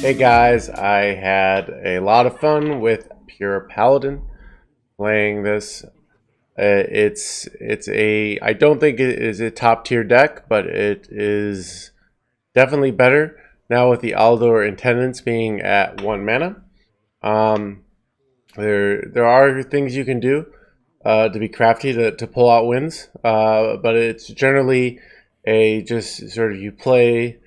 Hey guys, I had a lot of fun with Pure Paladin playing this. It's a I don't think it is a top tier deck, but it is definitely better now with the Aldor Intendants being at 1 mana. Um, there are things you can do to be crafty to pull out wins, but it's generally a just sort of you play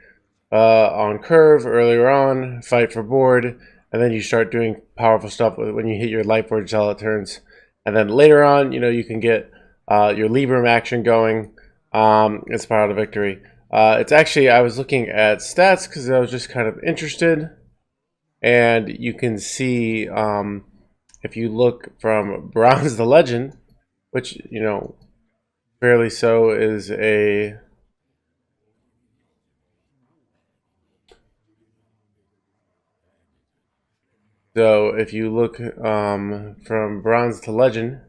on curve earlier on, fight for board, and then you start doing powerful stuff when you hit your Lightforge Zealot turns. And then later on, you can get your Libram action going. It's part of the victory. It's actually, I was looking at stats because I was just kind of interested. And you can see, if you look from Bronze the Legend, which, fairly so is a So if you look from bronze to legend,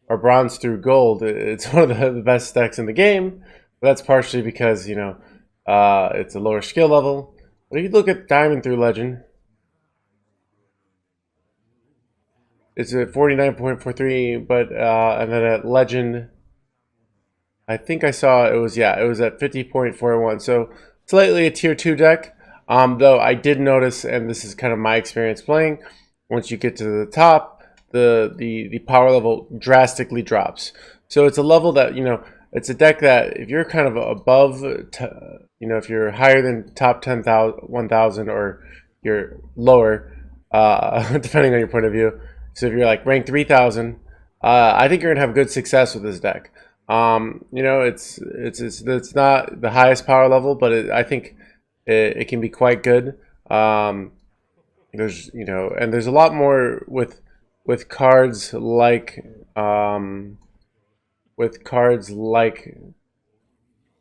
or bronze through gold, it's one of the best decks in the game. But that's partially because it's a lower skill level. But if you look at diamond through legend, it's at 49.43. But and then at legend, I think I saw it was at 50.41. So slightly a tier 2 deck. Though I did notice, and this is kind of my experience playing, once you get to the top, the power level drastically drops. So it's a level that it's a deck that if you're kind of above, if you're higher than top 10,000, 1,000, or you're lower, depending on your point of view. So if you're like ranked 3,000, I think you're gonna have good success with this deck. It's not the highest power level, but I think it can be quite good. There's a lot more with cards like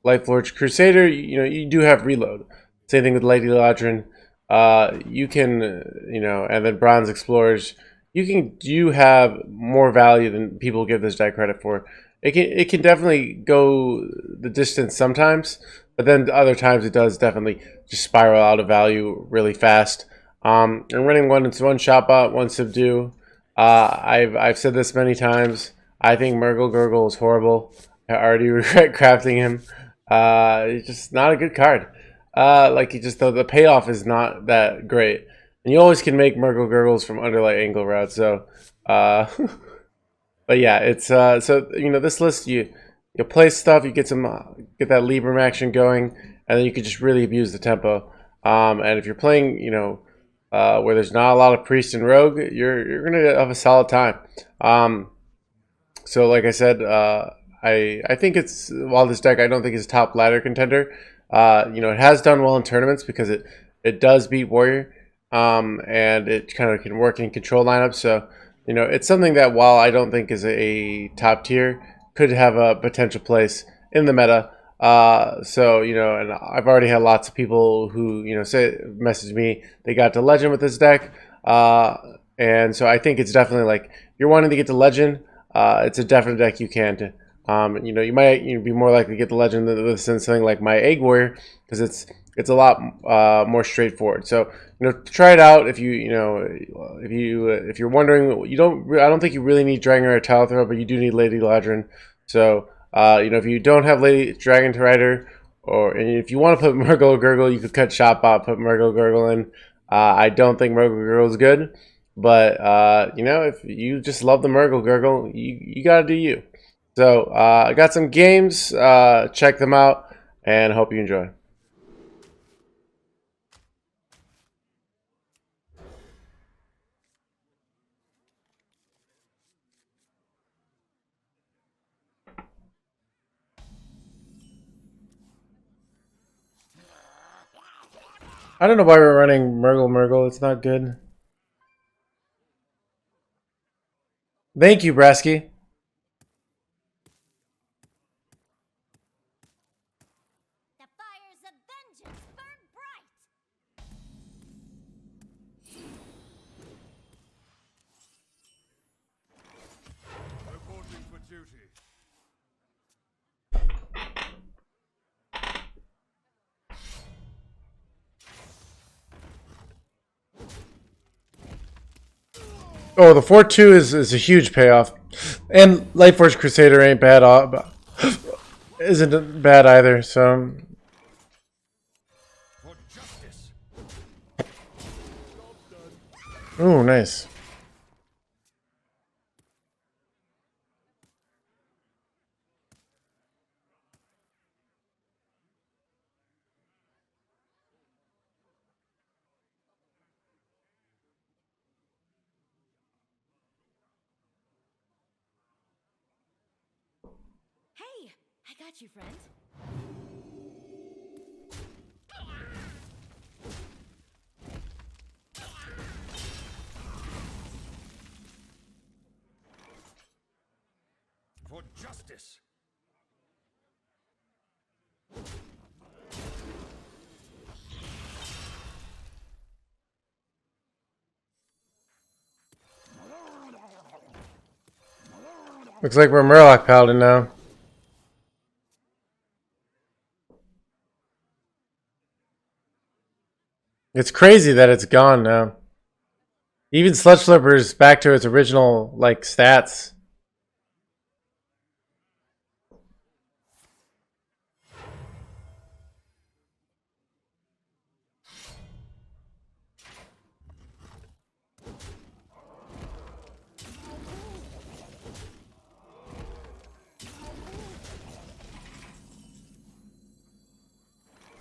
Lightforge Crusader. You do have reload. Same thing with Lady Ladrin. You can and then Bronze Explorers. You have more value than people give this deck credit for. It can definitely go the distance sometimes, but then other times it does definitely just spiral out of value really fast. And running one shot bot, one subdue. I've said this many times. I think Murgle Gurgle is horrible. I already regret crafting him. He's just not a good card. The payoff is not that great, and you always can make Murgle Gurgles from Underlight Angle route. So, but yeah, it's this list you play stuff, you get get that Libram action going, and then you can just really abuse the tempo. And if you're playing where there's not a lot of priest and rogue, you're gonna have a solid time. So like I said, I think while this deck I don't think is a top ladder contender. It has done well in tournaments because it does beat Warrior, and it kind of can work in control lineups. So it's something that while I don't think is a top tier, could have a potential place in the meta. And I've already had lots of people who message me they got to legend with this deck, and so I think it's definitely like you're wanting to get to legend. It's a definite deck you can. You might be more likely to get the legend with something like my Egg Warrior because it's a lot more straightforward. So try it out if if you're wondering. I don't think you really need Dragon or Tile Throw, but you do need Lady Ladrin. So if you don't have Lady Dragon to Rider, and if you want to put Murgle Gurgle, you could cut Shotbot, put Murgle Gurgle in. I don't think Murgle Gurgle is good, but if you just love the Murgle Gurgle, you gotta do you. So I got some games. Check them out, and hope you enjoy. I don't know why we're running Murgle. It's not good. Thank you, Brasky. The fires of vengeance burn bright. Reporting for duty. Oh, the 4-2 is a huge payoff. And Lightforge Crusader ain't bad. Isn't bad either, so... For justice. Ooh, nice. Hey, I got you, friend. For justice. Looks like we're Murloc Paladin now. It's crazy that it's gone now. Even Sludge Flipper's back to its original, like, stats.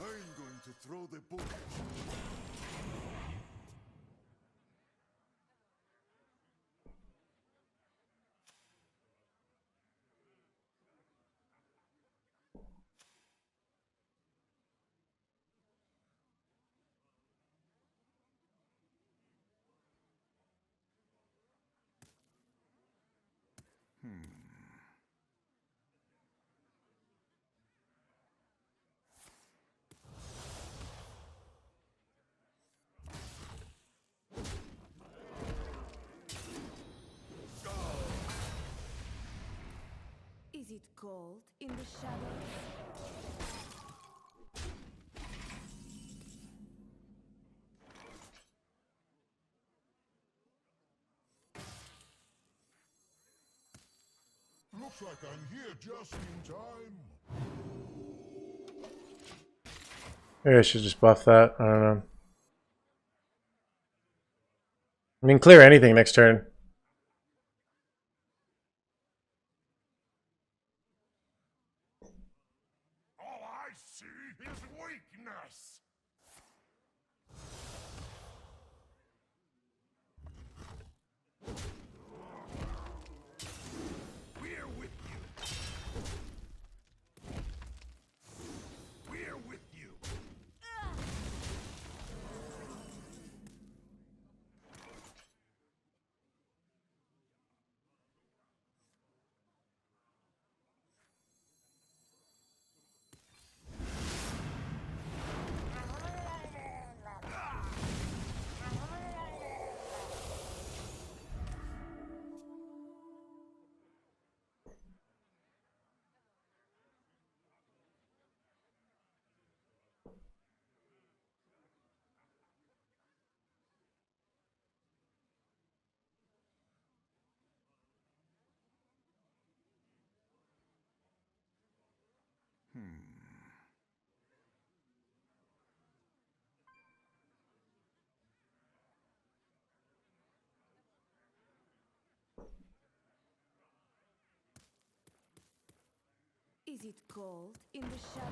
I'm going to throw the book at you. Is it cold in the shadows? Looks like I'm here just in time. Maybe I should just buff that. I don't know. I mean, clear anything next turn. All I see is weakness. We're with you. We're with you. Is it cold in the shadows?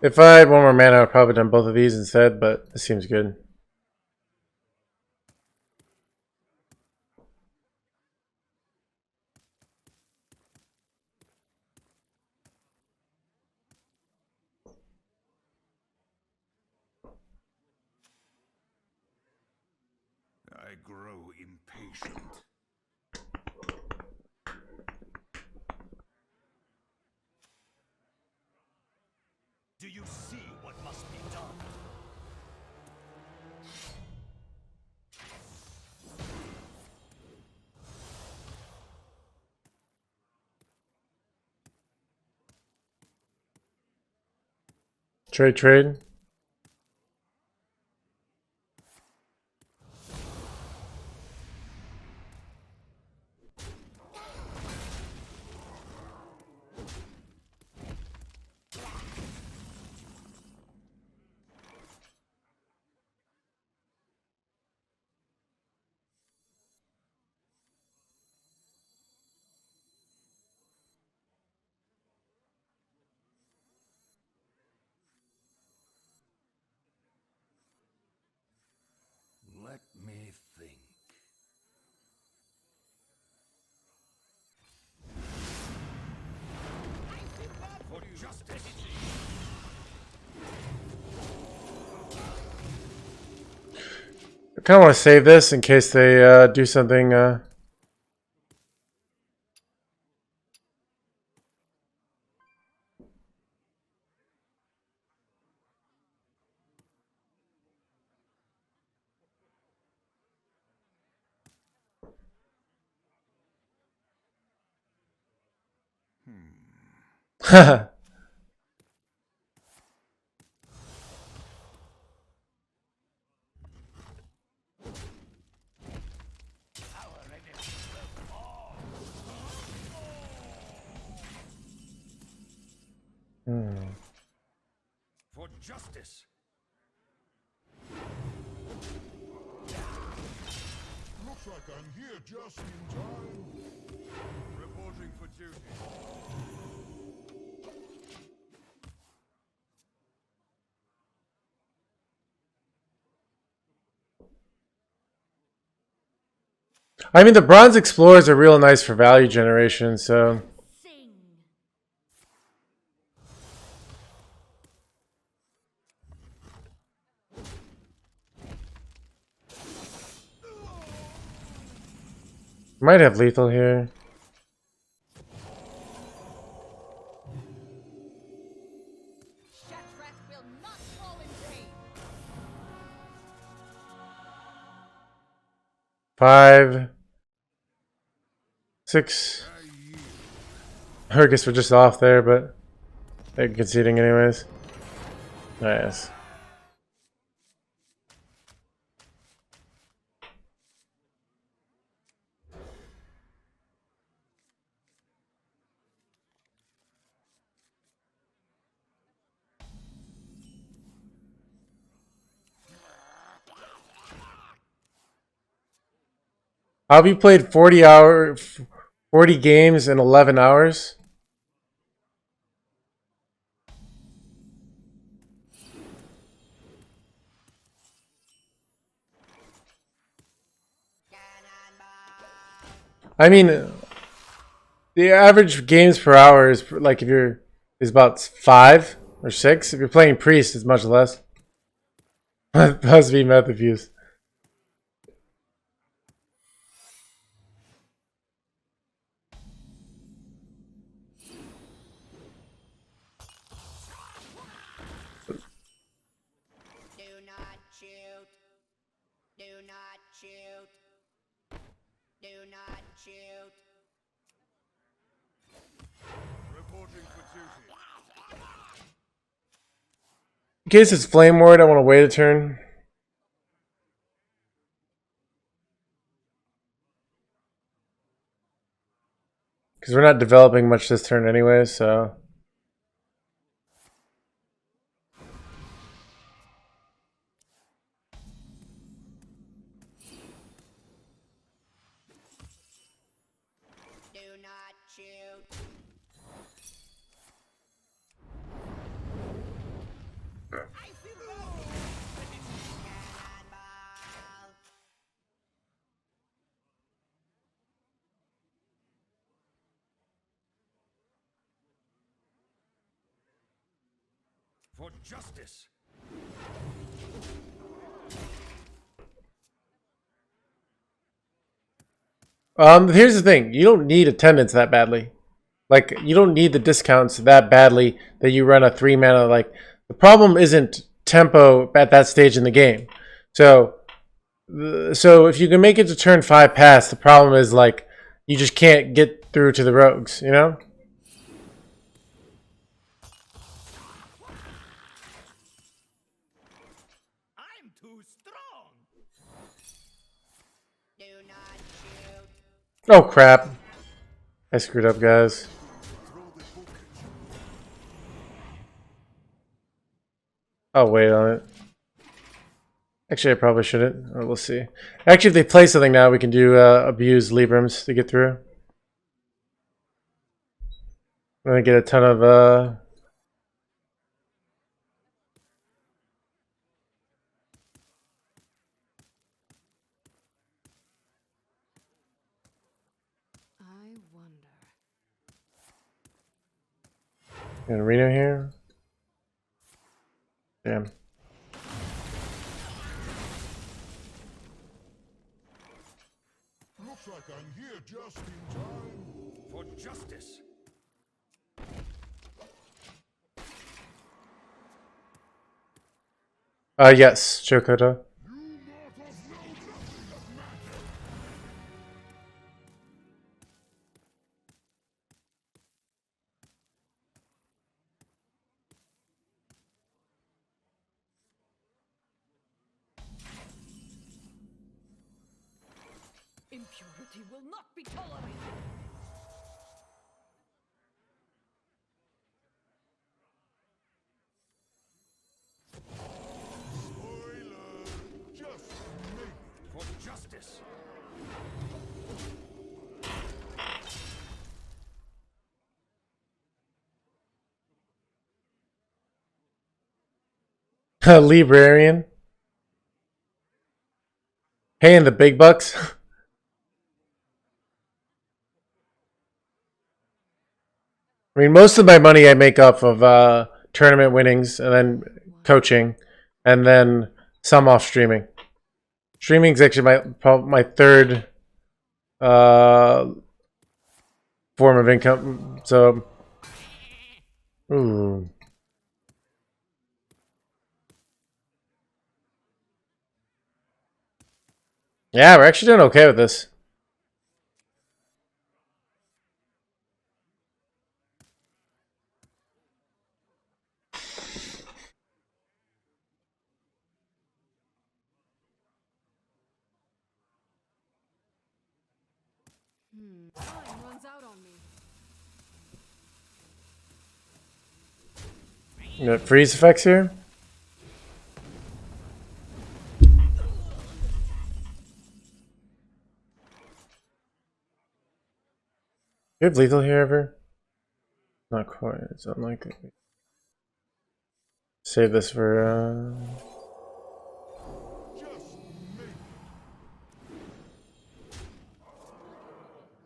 If I had one more mana, I would probably done both of these instead, but this seems good. I grow impatient. Do you see what must be done. Trade. Let me think. For justice. I kind of want to save this in case they do something. For justice. Looks like I'm here just in time. Reporting for duty. I mean, the bronze explorers are real nice for value generation, so Sing. might have lethal here. Shatrak will not fall in vain. 5, 6. I guess we're just off there, but they're conceding anyways. Nice. Have you played 40 games in 11 hours? I mean, the average games per hour is like is about 5 or 6. If you're playing priest, it's much less. Must be meth abuse. Do not shoot. Do not shoot. Do not shoot. Reporting for duty. In case it's flame ward, I want to wait a turn. Because we're not developing much this turn anyway, so. Do not shoot. Cannonball. For justice. Here's the thing. You don't need attendance that badly. Like, you don't need the discounts that badly that you run a 3 mana, like, The problem isn't tempo at that stage in the game. So if you can make it to turn 5 pass, the problem is like you just can't get through to the rogues, you know? I'm too strong. Do not shoot. Oh crap. I screwed up, guys. Throw the book at you. I'll wait on it. Actually, I probably shouldn't. We'll see. Actually, if they play something now, we can do abuse Librams to get through. I'm gonna get a ton of I wonder. an arena here. Damn. Looks like I'm here just in time. For justice. Yes, Chokota. Impurity will not be tolerated. Spoiler! Just make For justice. Librarian. Paying the big bucks. I mean, most of my money I make off of tournament winnings and then coaching, and then some off streaming. Streaming is actually my third form of income. So, ooh. Yeah, we're actually doing okay with this. Time runs out on me. You got freeze effects here. You have lethal here ever? Not quite. It's unlikely. Save this for. just make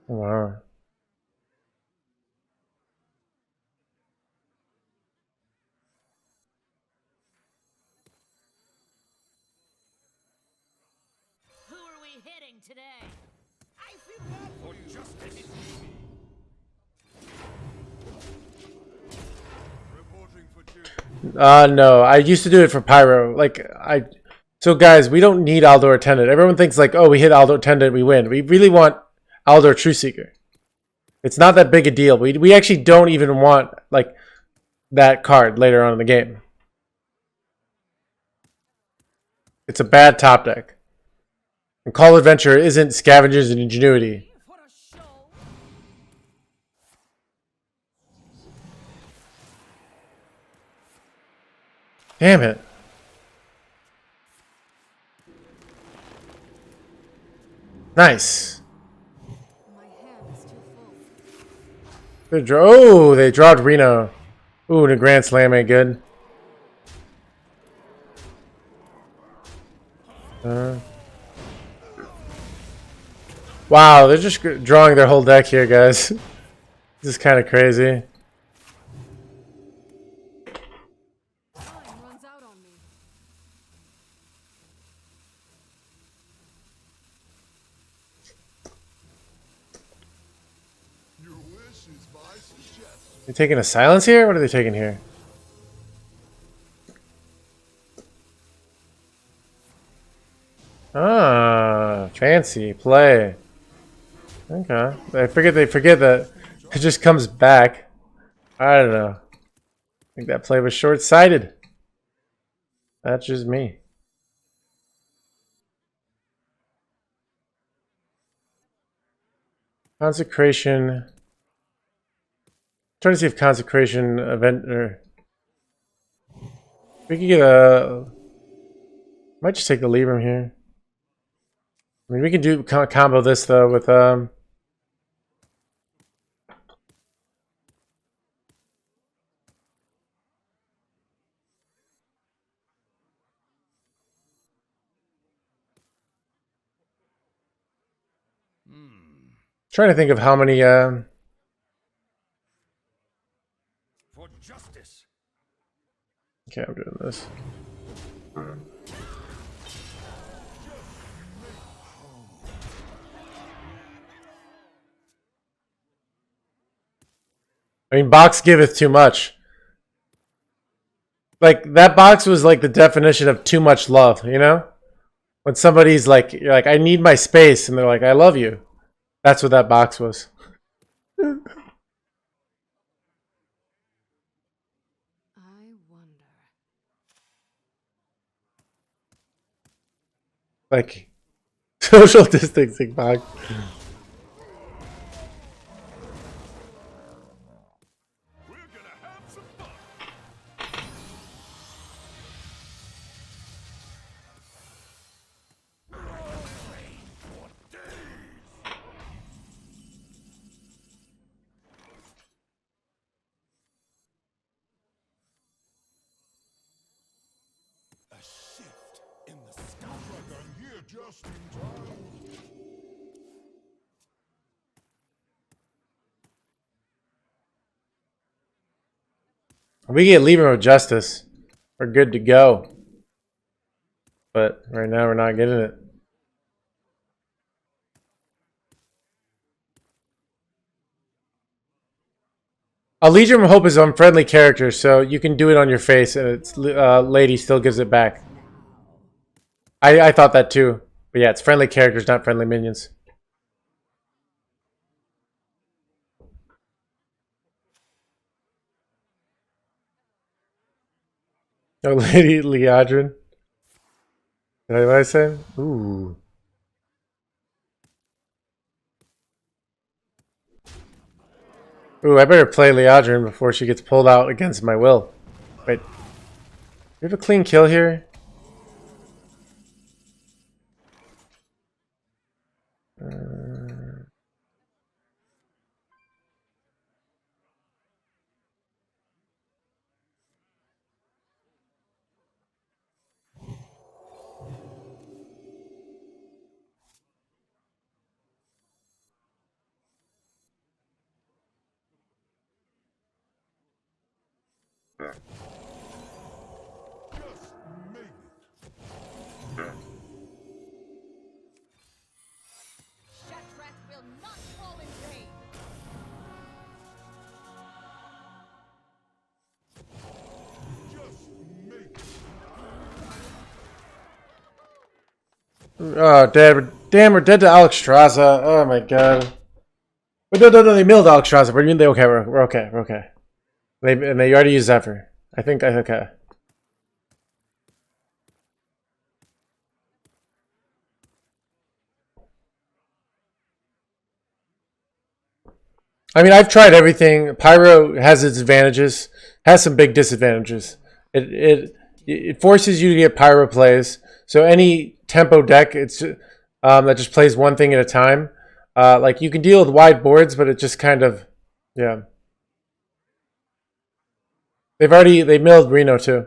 Wow. Who are we hitting today? I feel bad For justice. Reporting for duty. No. I used to do it for Pyro. So guys, we don't need Aldor Attendant. Everyone thinks like, oh, we hit Aldor Attendant, we win. We really want Aldor Trueseeker. It's not that big a deal. We actually don't even want like that card later on in the game. It's a bad top deck. And Call Adventure isn't Scavengers and Ingenuity. What a show! Damn it. Nice. My hand is too full. They drawed Reno. Ooh, and a Grand Slam ain't good. Wow, they're just drawing their whole deck here, guys. This is kind of crazy. Time runs out on me. your wish is my suggestion. They taking a silence here? What are they taking here? Ah, fancy play. Okay. They forget that it just comes back. I don't know. I think that play was short-sighted. That's just me. Consecration. Trying to see if consecration event or we could get a. Might just take the Libram here. I mean, we can do combo this though with Trying to think of how many For justice. Okay, I'm doing this. I mean, box giveth too much. Like, that box was like the definition of too much love, you know? When somebody's like, you're like, I need my space, and they're like, I love you. That's what that box was. I wonder. Like, social distancing box. We're gonna have some fun. A shift in the sky. Looks like I'm here just in time. We get Libram of Justice. We're good to go. But right now we're not getting it. A Legion of Hope is unfriendly character, so you can do it on your face, and it's lady still gives it back. I thought that too, but yeah, it's friendly characters, not friendly minions. Oh, Lady Leodrin. Did I what I said? Ooh. Ooh, I better play Leodrin before she gets pulled out against my will. Wait. We have a clean kill here? Just made it. Shatrat will not fall in vain. Just made it. Oh, damn, we're dead to Alexstrasza. Oh my god. But no, they milled Alexstrasza. We're okay, we're okay, we're okay. And they already used Zephyr. I think that's okay. I mean, I've tried everything. Pyro has its advantages, has some big disadvantages. It forces you to get Pyro plays. So any tempo deck, it's that just plays one thing at a time. Like you can deal with wide boards, but it just kind of, yeah. They milled Reno too.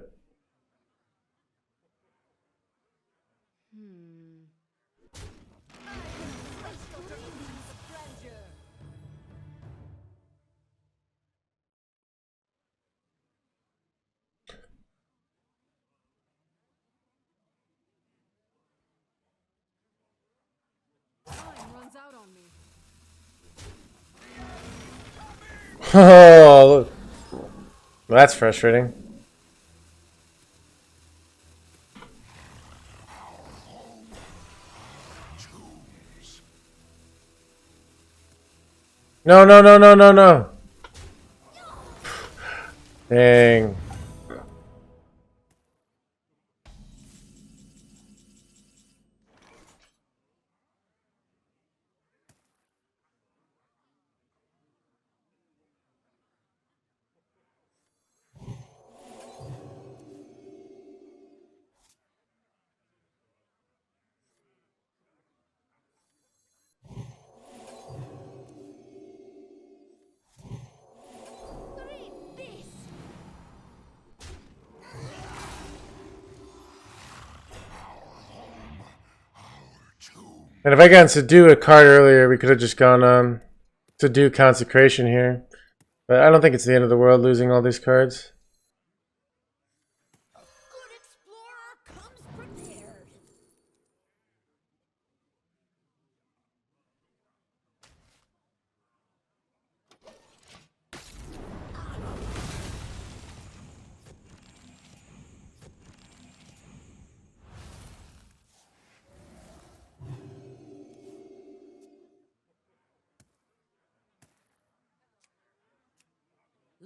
Time runs out on me. Oh, that's frustrating. No, no, no, no, no, no. Dang. Read this. And if I got Subdue a card earlier, we could have just gone on Subdue Consecration here. But I don't think it's the end of the world losing all these cards. Good explorer comes prepared.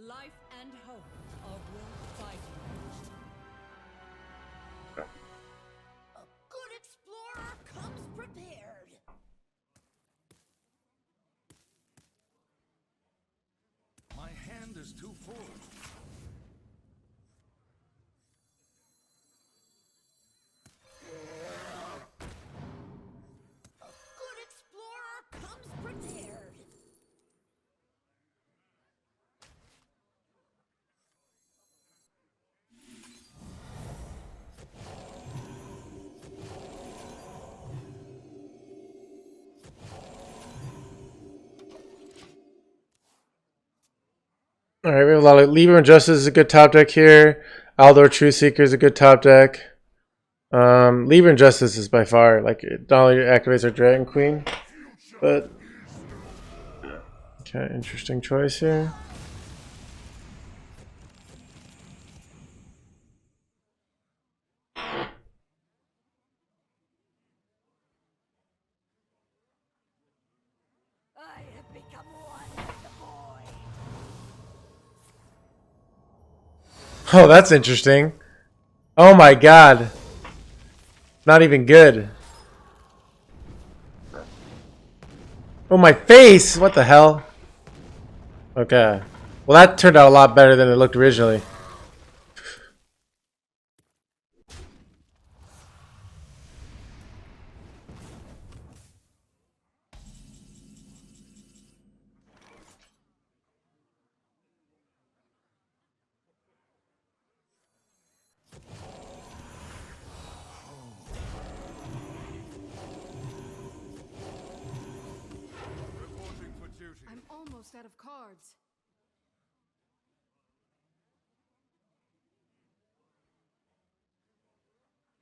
Life and hope are worth fighting. A good explorer comes prepared. My hand is too full. A good explorer comes prepared. Alright, we have a lot of Libra and Justice is a good top deck here. Aldor Truthseeker is a good top deck. Libra and Justice is by far, like, it not only activates our Dragon Queen, but... Okay, interesting choice here. I have become one with the void. Oh, that's interesting. Oh my god. Not even good. Oh, my face! What the hell? Okay. Well, that turned out a lot better than it looked originally. Reporting for duty. I'm almost out of cards.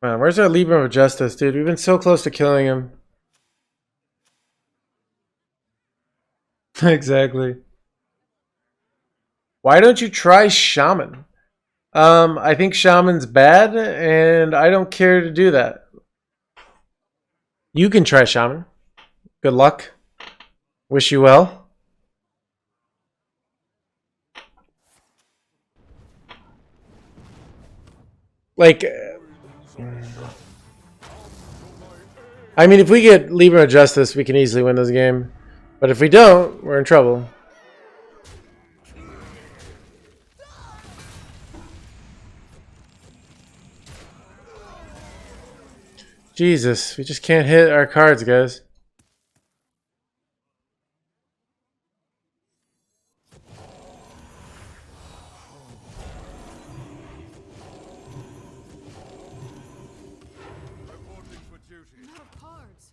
Man, where's our Libra of Justice, dude? We've been so close to killing him. Exactly. Why don't you try Shaman? I think Shaman's bad, and I don't care to do that. You can try Shaman. Good luck. Wish you well. Like, I mean, if we get Libra of Justice, we can easily win this game. But if we don't, we're in trouble. Jesus, we just can't hit our cards, guys. Reporting for duty. I'm out of cards.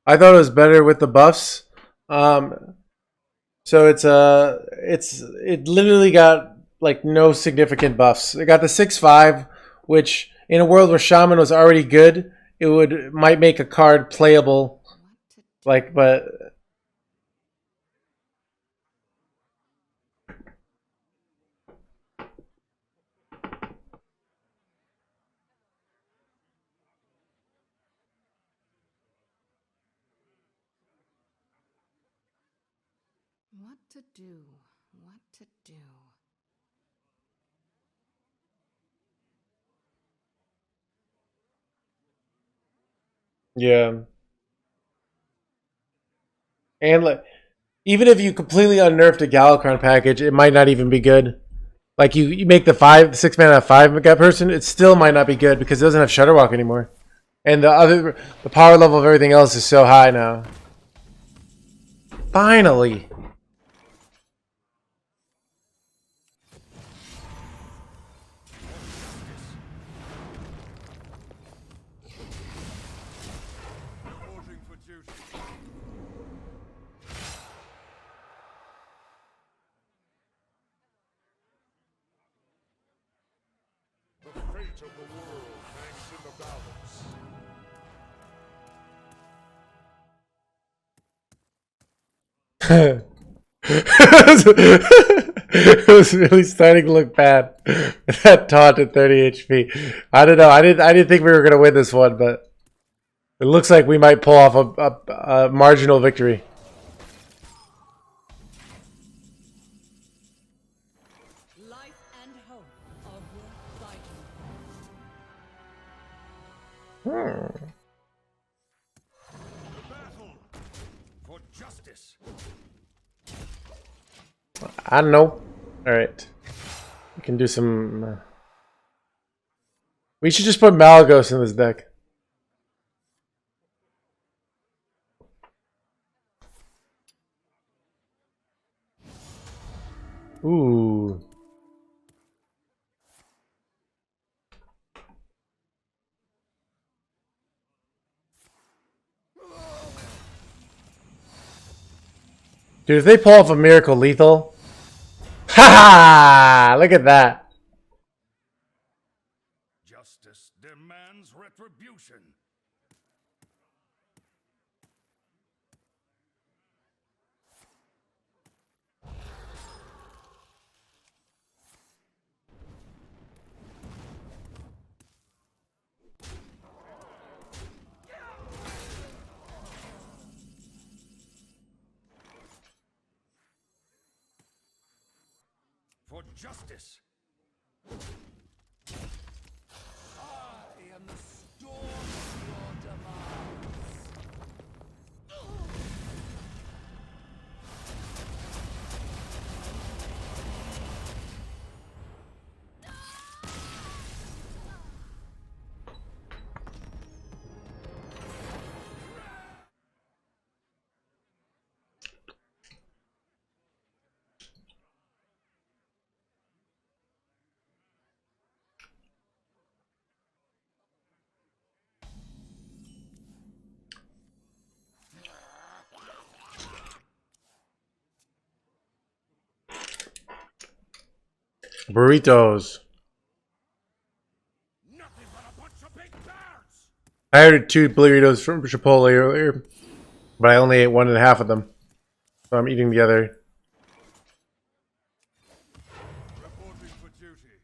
I thought it was better with the buffs. So it literally got like no significant buffs. It got the 6/5, which in a world where Shaman was already good, it might make a card playable. What to Like, but What to do? What to do? Yeah. And like, even if you completely unnerfed a Galakrond package, it might not even be good. Like you make the 6 mana 5 guy person, it still might not be good because it doesn't have Shudderwalk anymore. And the power level of everything else is so high now. Finally. Reporting for duty. The fate of the world hangs in the balance. It was really starting to look bad. That taunt at 30 HP. I don't know. I didn't think we were gonna win this one, but it looks like we might pull off a marginal victory. Life and hope are worth fighting. Battle for justice. I don't know. All right, we can do some. We should just put Malagos in this deck. Ooh. Dude, if they pull off a Miracle Lethal. Ha ha! Look at that. Justice demands retribution. For justice. I am the storm of your demise. Burritos. Nothing but a bunch of big birds. I ordered 2 burritos from Chipotle earlier, but I only ate 1.5 of them. So I'm eating the other. Reporting for duty.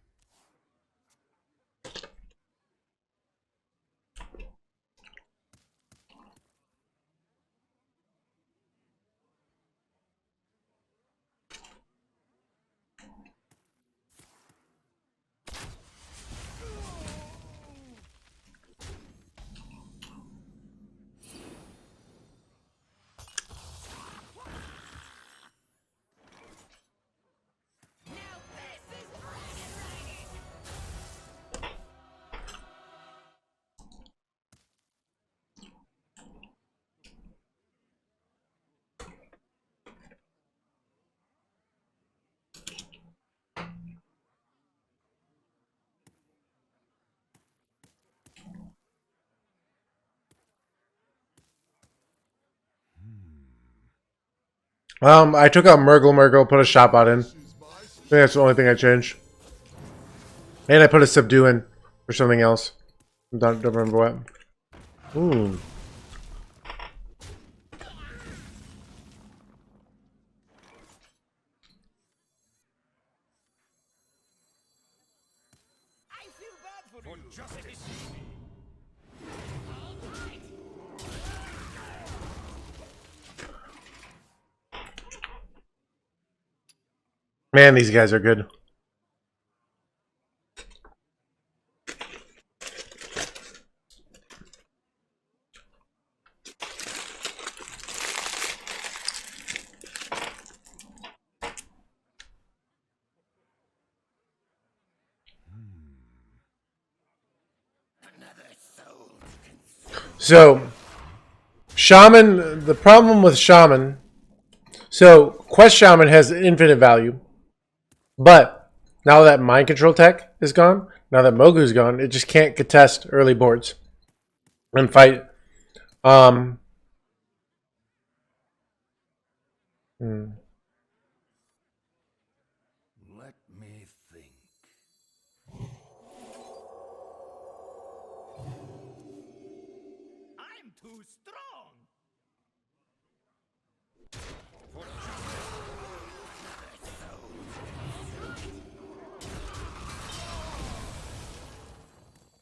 I took out Murgle, put a shot bot in. I think that's the only thing I changed. And I put a subdue in for something else. Don't remember what. Ooh. I feel bad for For you. justice. Man, these guys are good. So, Shaman, the problem with Shaman, so Quest Shaman has infinite value, but now that Mind Control tech is gone, now that Mogu's gone, it just can't contest early boards and fight. Um, hmm. Let me think. I'm too strong. For justice.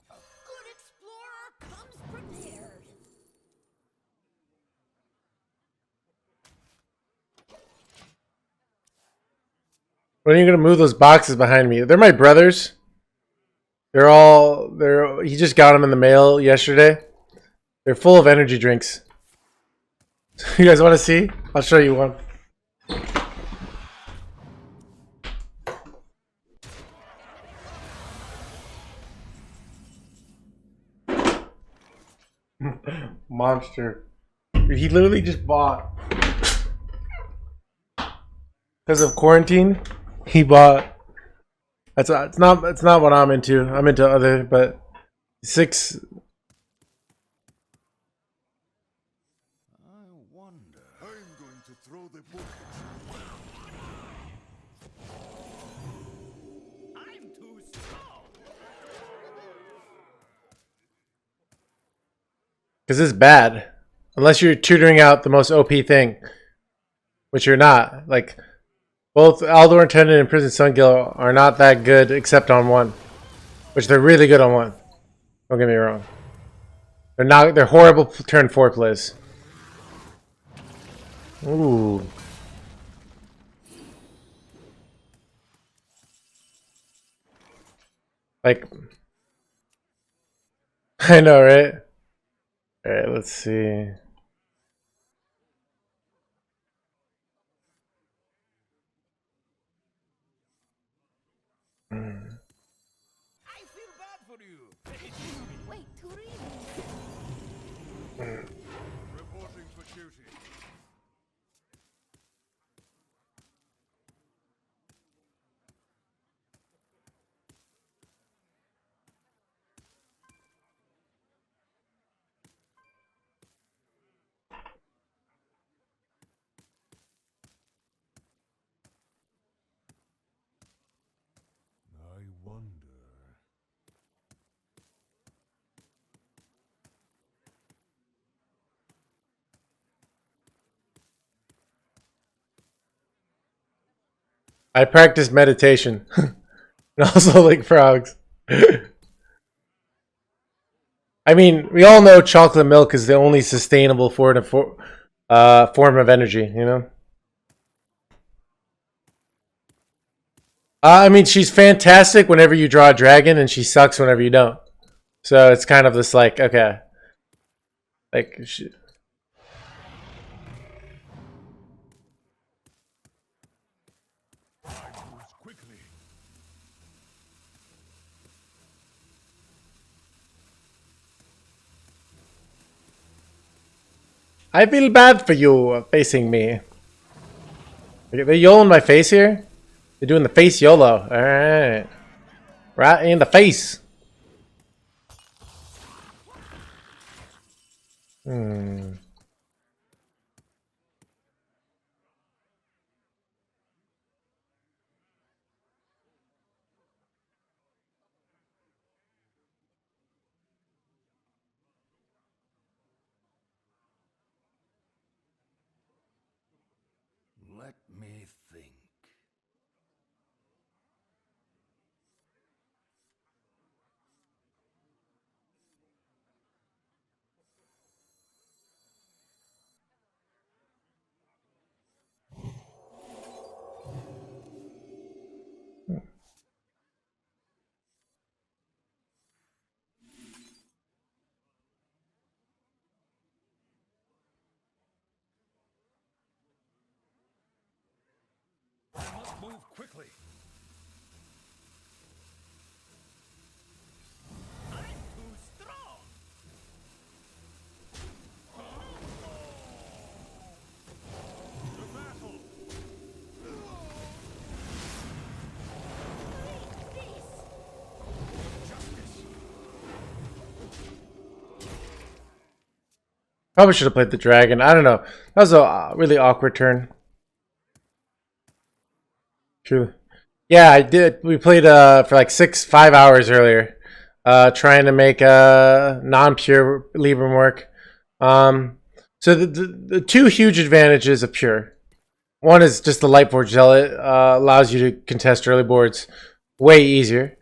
A good explorer comes prepared. When are you gonna move those boxes behind me? They're my brothers. He just got them in the mail yesterday. They're full of energy drinks. You guys want to see? I'll show you one. Monster. He literally just bought. Because of quarantine, he bought. It's not what I'm into. I'm into other, but 6. I wonder. I'm going to throw the book. I'm too strong. Because it's bad. Unless you're tutoring out the most OP thing. Which you're not. Like, both Aldor Intended and Prison Sungil are not that good except on one. Which they're really good on one. Don't get me wrong. They're horrible turn 4 plays. Ooh. Like, I know, right? Alright, let's see. I feel bad for you. Wait, to read. Reporting for duty. I wonder. I practice meditation. And also like frogs. I mean, we all know chocolate milk is the only sustainable form of energy, you know? I mean, she's fantastic whenever you draw a dragon, and she sucks whenever you don't. So it's kind of this like, okay. Like, I move quickly. I feel bad for you facing me. They're YOLOing my face here? They're doing the face YOLO. Alright. Right in the face. Let me think. Must move quickly. I'm too strong. To battle. Justice. Probably should have played the dragon. I don't know. That was a really awkward turn. True. Yeah, I did. We played for like 5 hours earlier, trying to make non-pure Libram work. So the two huge advantages of pure. One is just the Lightforge Zealot allows you to contest early boards way easier.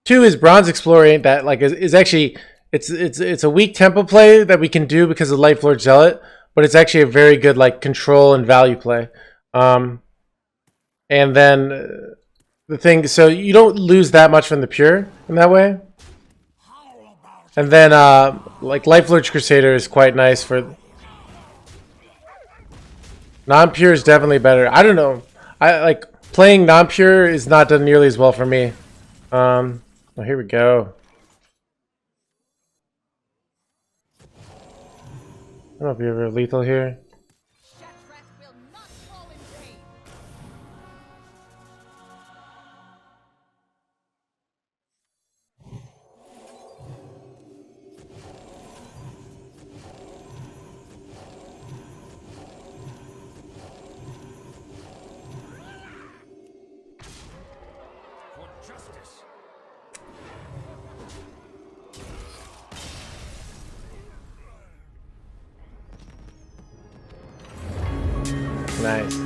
Two is Bronze Explorer ain't that like is actually it's a weak tempo play that we can do because of Lightforge Zealot, but it's actually a very good like control and value play. And then the thing, so you don't lose that much from the pure in that way. And then like Lightforge Crusader is quite nice for non-pure is definitely better. I don't know. I like playing non-pure is not done nearly as well for me. Oh, here we go. I don't know if you're ever lethal here. Shatrat will not fall in vain. For justice. Nice.